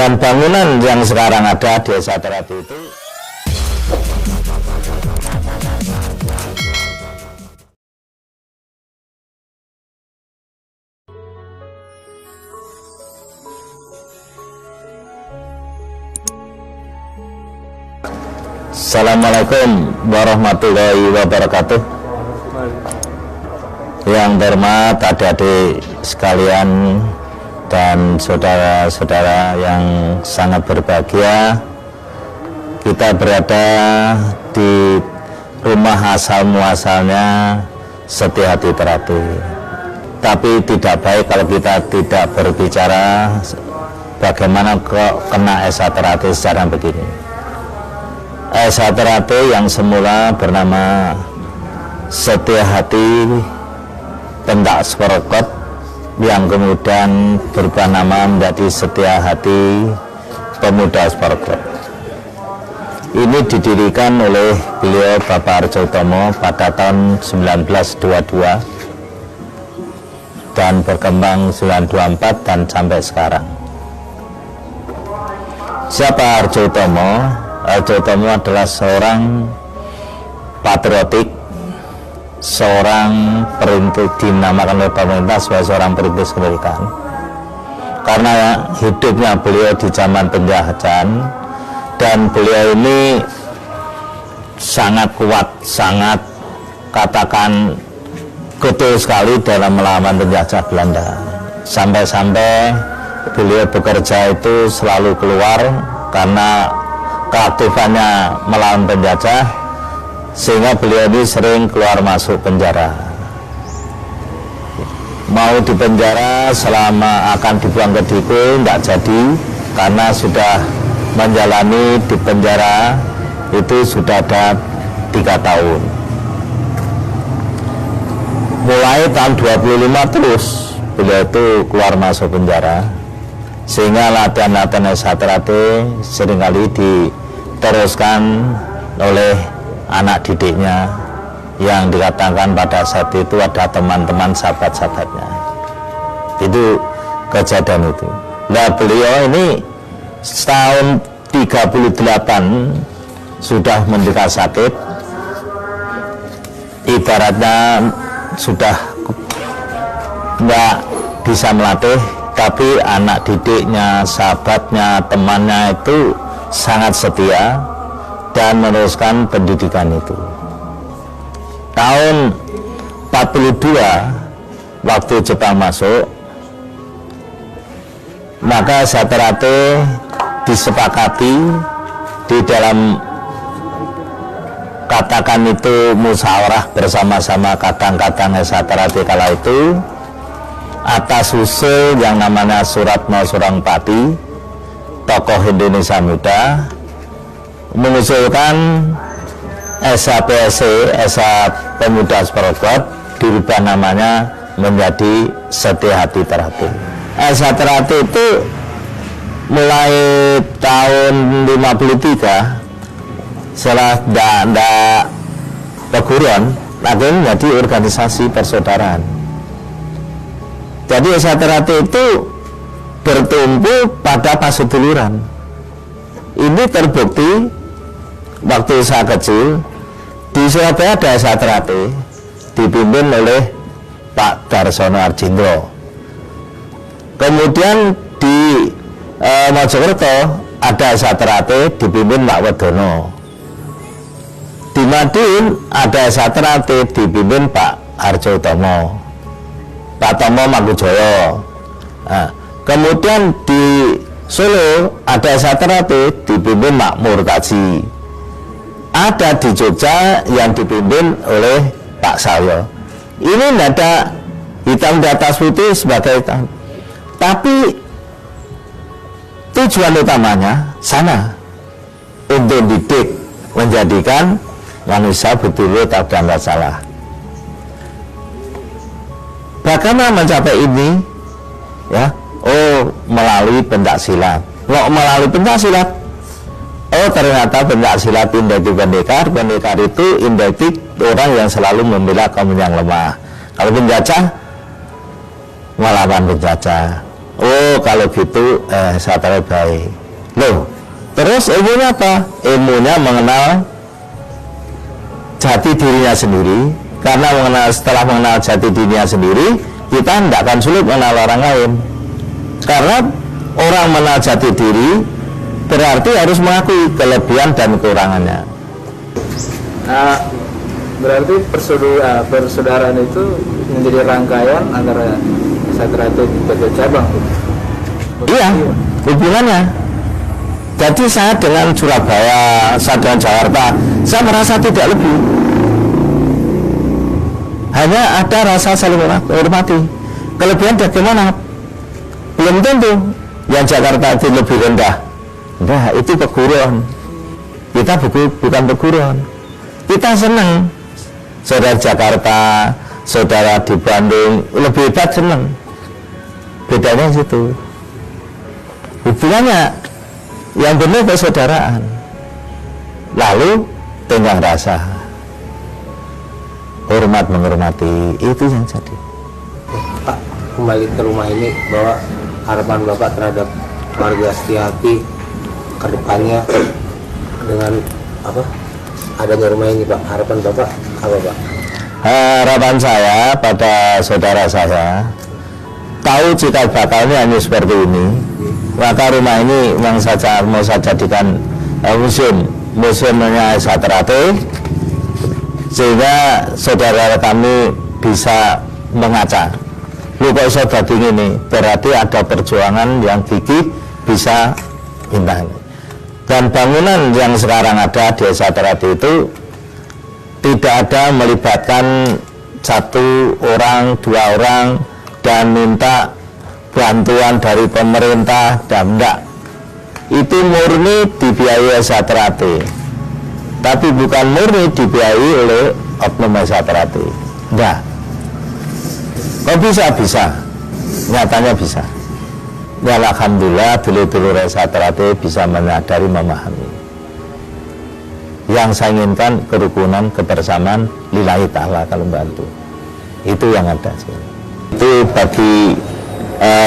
Dan bangunan yang sekarang ada di Esa Terate itu Assalamualaikum warahmatullahi wabarakatuh. Yang terhormat adik-adik sekalian dan saudara-saudara yang sangat berbahagia, kita berada di rumah asal muasalnya Setiahati Terate. Tapi tidak baik kalau kita tidak berbicara bagaimana kok kena Esa Terate secara begini. Esa Terate yang semula bernama Setiahati Pendak Sporokot, yang kemudian berubah nama menjadi Setiahati Pemuda Sporokot. Ini didirikan oleh beliau Bapak Arjo Utomo pada tahun 1922 dan berkembang 1924 dan sampai sekarang. Siapa Arjo Utomo? Arjo Utomo adalah seorang patriotik, seorang perintis, dinamakan oleh pemerintah sebagai seorang perintis kemerdekaan, karena hidupnya beliau di zaman penjajahan, dan beliau ini sangat kuat, sangat katakan getol sekali dalam melawan penjajah Belanda. Sampai-sampai beliau bekerja itu selalu keluar karena keaktifannya melawan penjajah, sehingga beliau ini sering keluar masuk penjara. Mau di penjara selama akan dibuang ke Diko tidak jadi, karena sudah menjalani di penjara itu sudah ada 3 tahun. Mulai tahun 25 terus beliau itu keluar masuk penjara, sehingga latihan-latihan Esa Terate seringkali diteruskan oleh anak didiknya yang dikatakan pada saat itu ada teman-teman sahabat-sahabatnya. Itu kejadian itu. Nah, beliau ini setahun 38 sudah menderita sakit, ibaratnya sudah nggak bisa melatih, tapi anak didiknya, sahabatnya, temannya itu sangat setia dan meneruskan pendidikan itu. Tahun 42 waktu Jepang masuk, maka Esa Terate disepakati di dalam katakan itu musyawarah bersama-sama kadang-kadang Esa Terate kala itu, atas usul yang namanya Suratno Surangpati, tokoh Indonesia Muda, mengusulkan SAPSC, Esa Pemuda Sporokot, dirubah namanya menjadi Setiahati Terate. Esa Terate itu mulai tahun 53 setelah tidak perguruan lagi menjadi organisasi persaudaraan. Jadi Esa Terate itu bertumpu pada paseduluran. Ini terbukti waktu saya kecil di Surabaya ada Esa Terate dipimpin oleh Pak Darsono Arjindro. Kemudian di Mojokerto ada Esa Terate dipimpin Pak Wedono. Di Madiun ada Esa Terate dipimpin Pak Arjo Utomo, Pak Tomo Mangkujoyo. Nah, kemudian di Solo ada Esa Terate dipimpin Pak Murtaji. Ada di Jogja yang dipimpin oleh Pak Salyo. Ini tidak ada hitam di atas putih sebagai hitam, tapi tujuan utamanya sama, untuk didik, menjadikan manusia betul-betul tak ada masalah. Bagaimana mencapai ini? Ya, melalui pencaksilat. Melalui pencaksilat, ternyata pencaksilat indeks pendekar. Pendekar itu indeks orang yang selalu membela kaum yang lemah. Kalau penjajah, melawan penjajah. Oh kalau gitu satria baik. Loh, terus ilmunya apa? Ilmunya mengenal jati dirinya sendiri. Karena setelah mengenal jati dirinya sendiri, kita tidak akan sulit mengenal orang lain. Karena orang mengenal jati diri berarti harus mengakui kelebihan dan kekurangannya. Berarti persaudaraan itu menjadi rangkaian antara satria itu sebagai cabang. Iya, hubungannya. Jadi saya dengan Surabaya, saya dengan Jakarta, saya merasa tidak lebih. Hanya ada rasa saling menghormati. Kelebihan bagaimana? Belum tentu. Yang Jakarta itu lebih rendah. Nah, itu keguruan. Kita bukan keguruan. Kita senang. Saudara Jakarta, saudara di Bandung lebih hebat, senang. Bedanya situ. Hubungannya yang benar persaudaraan. Lalu tenggang rasa, hormat menghormati, itu yang jadi. Pak, kembali ke rumah ini, bahwa harapan Bapak terhadap keluarga Setiati ke depannya dengan apa? Adanya rumah ini, Pak. Harapan Bapak apa, Pak? Harapan saya pada saudara saya, tahu cikal bakalnya hanya seperti ini, maka rumah ini yang saja mau saya jadikan museumnya Satrate, sehingga saudara kami bisa mengaca. Lu kok iso dadi ngene, berarti ada perjuangan yang gigih bisa indah. Dan bangunan yang sekarang ada di Satrate itu tidak ada melibatkan satu orang, dua orang dan minta bantuan dari pemerintah dan enggak. Itu murni dibiayai Satrate, tapi bukan murni dibiayai oleh oknum Satrate. Enggak. Kok bisa? Nyatanya bisa. Ya alhamdulillah dulur-dulur Satrate bisa menyadari, memahami. Yang saya inginkan kerukunan, kebersamaan, lillahi ta'ala kalau bantu. Itu yang ada sih. Itu bagi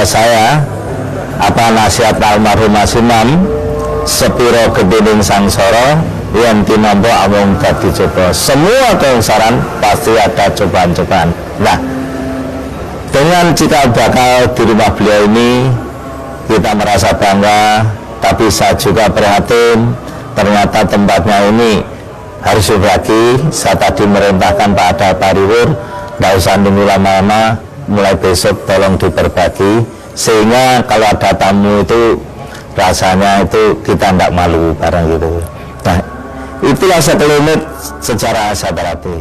saya nasihat almarhum Mas Imam, sepiro gedening sangsara yen tinampa amung dadi coba. Semua keungsaran pasti ada cobaan-cobaan. Nah, dengan cikal bakal di rumah beliau ini kita merasa bangga, tapi saya juga prihatin. Ternyata tempatnya ini harus berbagi. Saya tadi merintahkan Pak Ada Pariwur, nggak usah nunggu lama-lama, mulai besok tolong diperbagi, sehingga kalau ada tamu itu rasanya itu kita nggak malu barang gitu. Nah, itulah sekelumit sejarah Satrate.